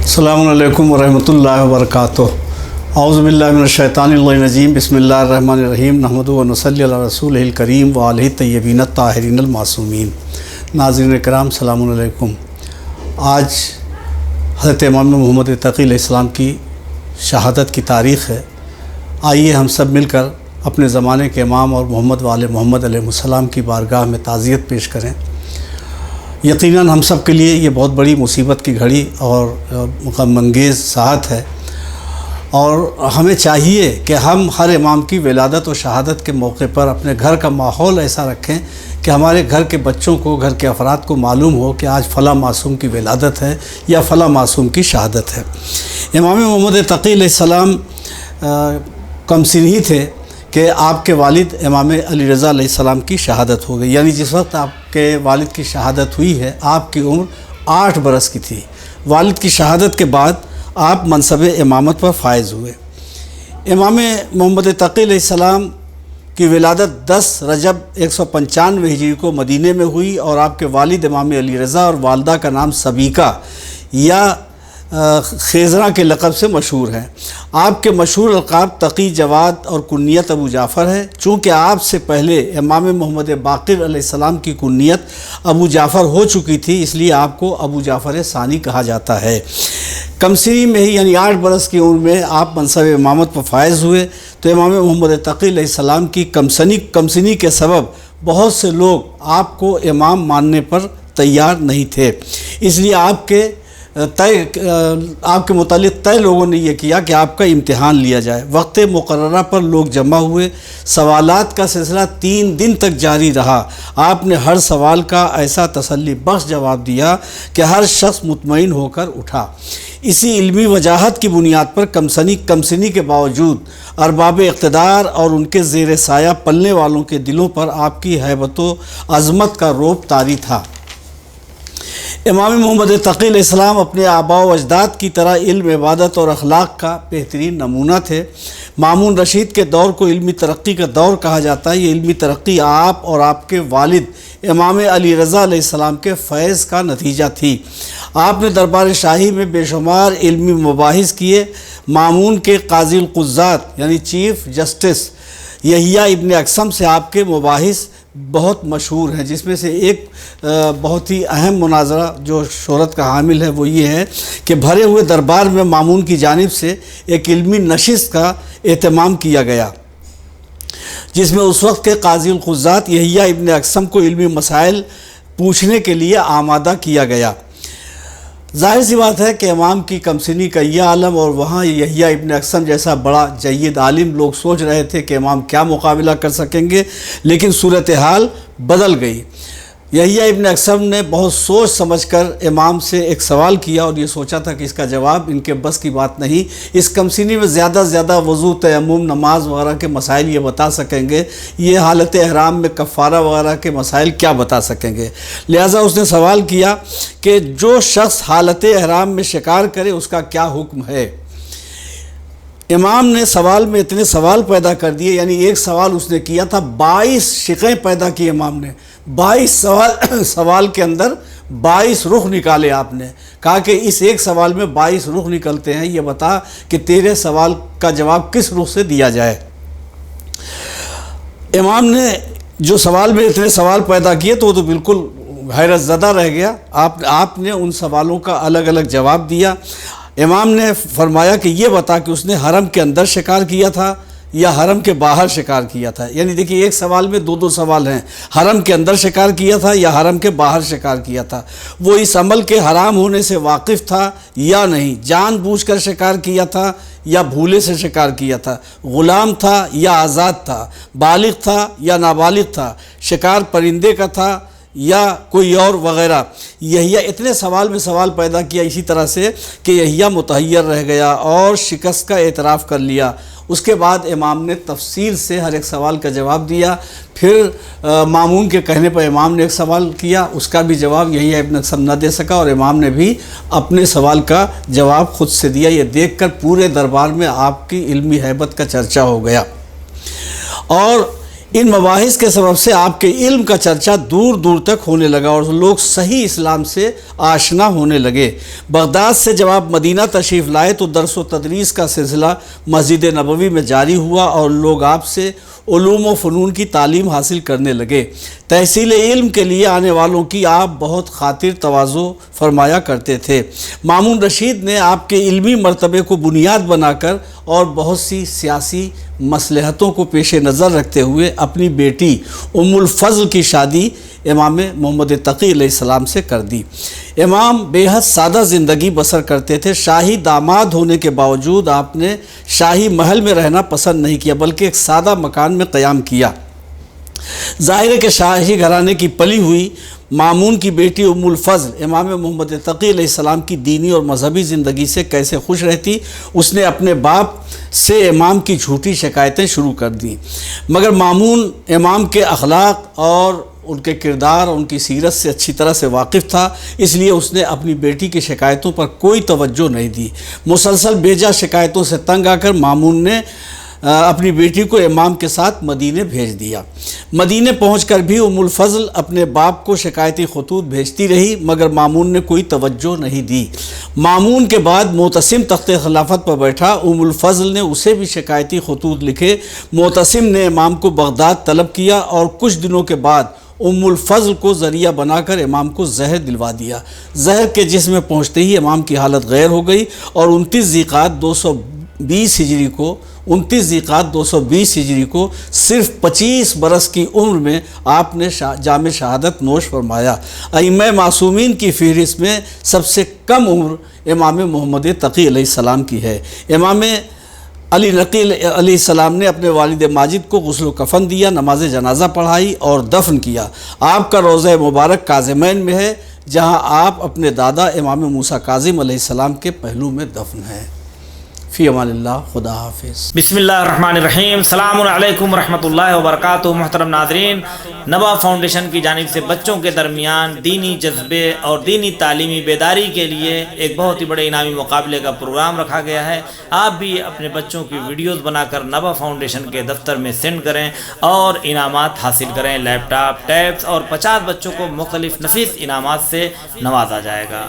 अस्सलामु अलैकुम वरहमतुल्लाहि वबरकातुहू। औज़ु बिल्लाहि मिनश्शैतानिर्रजीम। बिस्मिल्लाहिर्रहमानिर्रहीम। नहमदुहु व नसल्ली अला रसूलिहिल करीम व आलिहि तय्यबीन अत्ताहिरीनल मासूमीन। नाज़रीन किराम, सलामुन अलैकुम। आज हज़रत इमाम मोहम्मद तक़ी अलैहिस्सलाम की शहादत की तारीख़ है। आइए हम सब मिलकर अपने ज़माने के इमाम और मोहम्मद वाले मोहम्मद अलैहिस्सलाम की बारगाह में ताज़ियत पेश करें। यकीनन हम सब के लिए ये बहुत बड़ी मुसीबत की घड़ी और गमअंगेज़ साहत है, और हमें चाहिए कि हम हर इमाम की विलादत और शहादत के मौके पर अपने घर का माहौल ऐसा रखें कि हमारे घर के बच्चों को, घर के अफराद को मालूम हो कि आज फ़ला मासूम की विलादत है या फ़ला मासूम की शहादत है। इमाम मोहम्मद तक़ी अलैहिस्सलाम कमसिनी थे कि आपके वालिद इमाम अली रज़ा अलैहिस्सलाम की शहादत हो गई। यानी जिस वक्त आपके वालिद की शहादत हुई है, आपकी उम्र 8 बरस की थी। वालिद की शहादत के बाद आप मनसब इमामत पर फायज़ हुए। इमाम मोहम्मद तक़ी अलैहिस्सलाम की विलादत 10 रजब 195 हिजरी को मदीने में हुई, और आपके वालिद इमाम अली रज़ा और वालदा का नाम सबीका या खेज़रा के लक़ब से मशहूर हैं। आपके मशहूर अलक़ाब तक़ी, जवाद और कुन्नियत अबू जाफ़र है। चूँकि आपसे पहले इमाम मोहम्मद बाक़िर अलैहिस्सलाम की कुन्नियत अबू जाफ़र हो चुकी थी, इसलिए आपको अबू जाफ़र सानी कहा जाता है। कमसिनी में ही यानी 8 बरस की उम्र में आप मनसब इमामत पर फायज़ हुए। तो इमाम मोहम्मद तक़ी अलैहिस्सलाम की कमसिनी के सबब बहुत से लोग आपको इमाम मानने पर तैयार नहीं थे, इसलिए आपके मुतालिक तय लोगों ने यह किया कि आपका इम्तिहान लिया जाए। वक्त मुकर्ररा पर लोग जमा हुए। सवालात का सिलसिला 3 दिन तक जारी रहा। आपने हर सवाल का ऐसा तसल्ली बख्श जवाब दिया कि हर शख्स मुतमईन होकर उठा। इसी इल्मी वजाहत की बुनियाद पर कमसिनी के बावजूद अरबाब इक़्तिदार और उनके ज़ेर साया पलने वालों के दिलों पर आपकी हैबत व अज़मत का रोब तारी था। इमाम मोहम्मद तक़ी अलैहिस्सलाम अपने आबा व अजदाद की तरह इल्म, इबादत और अखलाक का बेहतरीन नमूना थे। मामून रशीद के दौर को इल्मी तरक्की का दौर कहा जाता है। ये इल्मी तरक्की आप और आपके वालिद इमाम अली रज़ा अलैहिस्सलाम के फैज़ का नतीजा थी। आपने दरबार शाही में बेशुमार इल्मी मुबाहिस किए। मामून के काज़ी क़ुज़्ज़ात यानी चीफ़ जस्टिस यहिया इब्न अक़सम से आपके मुबाहिस बहुत मशहूर हैं, जिसमें से एक बहुत ही अहम मुनाजरा जो शोहरत का हामिल है वो ये है कि भरे हुए दरबार में मामून की जानिब से एक इल्मी नशिस्त का एहतमाम किया गया, जिसमें उस वक्त के काज़ी क़ुज़्ज़ात यहिया इब्न अक़सम को इल्मी मसाइल पूछने के लिए आमादा किया गया। ज़ाहिर सी बात है कि इमाम की कमसिनी का यह आलम, और वहाँ यहिया इब्न अक़सम जैसा बड़ा जय्यद आलिम, लोग सोच रहे थे कि इमाम क्या मुकाबला कर सकेंगे, लेकिन सूरत हाल बदल गई। यहिया इब्न अक़सम ने बहुत सोच समझकर इमाम से एक सवाल किया, और ये सोचा था कि इसका जवाब इनके बस की बात नहीं। इस कमसिनी में ज़्यादा से ज़्यादा वज़ू, तयम्मुम, नमाज वगैरह के मसाइल ये बता सकेंगे, ये हालत एहराम में कफ़ारा वगैरह के मसाइल क्या बता सकेंगे। लिहाजा उसने सवाल किया कि जो शख्स हालत एहराम में शिकार करे उसका क्या हुक्म है। इमाम ने सवाल में इतने सवाल पैदा कर दिए, यानी एक सवाल उसने किया था, 22 शिक़ें पैदा की इमाम ने। 22 सवाल के अंदर 22 रुख निकाले। आपने कहा कि इस एक सवाल में 22 रुख निकलते हैं, ये बता कि तेरे सवाल का जवाब किस रुख से दिया जाए। इमाम ने जो सवाल में इतने सवाल पैदा किए तो वो तो बिल्कुल हैरत ज़दा रह गया। आपने उन सवालों का अलग अलग जवाब दिया। इमाम ने फरमाया कि ये बता कि उसने हरम के अंदर शिकार किया था या हरम के बाहर शिकार किया था। यानी देखिए, एक सवाल में दो सवाल हैं, हरम के अंदर शिकार किया था या हरम के बाहर शिकार किया था। वो इस अमल के हराम होने से वाकिफ़ था या नहीं, जानबूझकर शिकार किया था या भूले से शिकार किया था, ग़ुलाम था या आज़ाद था, बालिग़ था या नाबालिग़ था, शिकार परिंदे का था या कोई और वग़ैरह। यहिया इतने सवाल में सवाल पैदा किया इसी तरह से कि यहिया मुतहय्यर रह गया और शिकस्त का एतराफ़ कर लिया। उसके बाद इमाम ने तफसील से हर एक सवाल का जवाब दिया। फिर मामून के कहने पर इमाम ने एक सवाल किया, उसका भी जवाब यहिया इब्न अक़सम न दे सका, और इमाम ने भी अपने सवाल का जवाब ख़ुद से दिया। ये देख कर पूरे दरबार में आपकी इल्मी हैबत का चर्चा हो गया। और ان مباحث کے سبب سے آپ کے علم کا چرچا دور دور تک ہونے لگا اور لوگ صحیح اسلام سے آشنا ہونے لگے۔ بغداد سے جب آپ مدینہ تشریف لائے تو درس و تدریس کا سلسلہ مسجد نبوی میں جاری ہوا اور لوگ آپ سے علوم و فنون کی تعلیم حاصل کرنے لگے۔ تحصیل علم کے لیے آنے والوں کی آپ بہت خاطر تواضع فرمایا کرتے تھے۔ مامون رشید نے آپ کے علمی مرتبے کو بنیاد بنا کر اور بہت سی سیاسی مصلحتوں کو پیش نظر رکھتے ہوئے اپنی بیٹی ام الفضل کی شادی امام محمد تقی علیہ السلام سے کر دی۔ امام بے حد سادہ زندگی بسر کرتے تھے۔ شاہی داماد ہونے کے باوجود آپ نے شاہی محل میں رہنا پسند نہیں کیا بلکہ ایک سادہ مکان میں قیام کیا۔ ظاہر ہے کہ شاہی گھرانے کی پلی ہوئی مامون کی بیٹی ام الفضل امام محمد تقی علیہ السلام کی دینی اور مذہبی زندگی سے کیسے خوش رہتی۔ اس نے اپنے باپ سے امام کی جھوٹی شکایتیں شروع کر دیں، مگر مامون امام کے اخلاق اور ان کے کردار اور ان کی سیرت سے اچھی طرح سے واقف تھا، اس لیے اس نے اپنی بیٹی کی شکایتوں پر کوئی توجہ نہیں دی۔ مسلسل بیجا شکایتوں سے تنگ آ کر مامون نے اپنی بیٹی کو امام کے ساتھ مدینے بھیج دیا۔ مدینے پہنچ کر بھی ام الفضل اپنے باپ کو شکایتی خطوط بھیجتی رہی مگر مامون نے کوئی توجہ نہیں دی۔ مامون کے بعد معتصم تخت خلافت پر بیٹھا، ام الفضل نے اسے بھی شکایتی خطوط لکھے۔ معتصم نے امام کو بغداد طلب کیا اور کچھ دنوں کے بعد ام الفضل کو ذریعہ بنا کر امام کو زہر دلوا دیا۔ زہر کے جسم میں پہنچتے ہی امام کی حالت غیر ہو گئی اور 29 ذیقعد 220 ہجری کو صرف 25 برس کی عمر میں آپ نے جام شہادت نوش فرمایا۔ ائمہ معصومین کی فہرست میں سب سے کم عمر امام محمد تقی علیہ السلام کی ہے۔ امام علی نقی علیہ السلام نے اپنے والد ماجد کو غسل و کفن دیا، نماز جنازہ پڑھائی اور دفن کیا۔ آپ کا روضہ مبارک کاظمین میں ہے جہاں آپ اپنے دادا امام موسیٰ کاظم علیہ السلام کے پہلو میں دفن ہیں۔ فی امان اللہ، خدا حافظ۔ بسم اللہ الرحمن الرحیم۔ السلام علیکم ورحمۃ اللہ وبرکاتہ۔ محترم ناظرین، نبا فاؤنڈیشن کی جانب سے بچوں کے درمیان دینی جذبے اور دینی تعلیمی بیداری کے لیے ایک بہت ہی بڑے انعامی مقابلے کا پروگرام رکھا گیا ہے۔ آپ بھی اپنے بچوں کی ویڈیوز بنا کر نبا فاؤنڈیشن کے دفتر میں سینڈ کریں اور انعامات حاصل کریں۔ لیپ ٹاپ، ٹیبس اور 50 بچوں کو مختلف نفیس انعامات سے نوازا جائے گا۔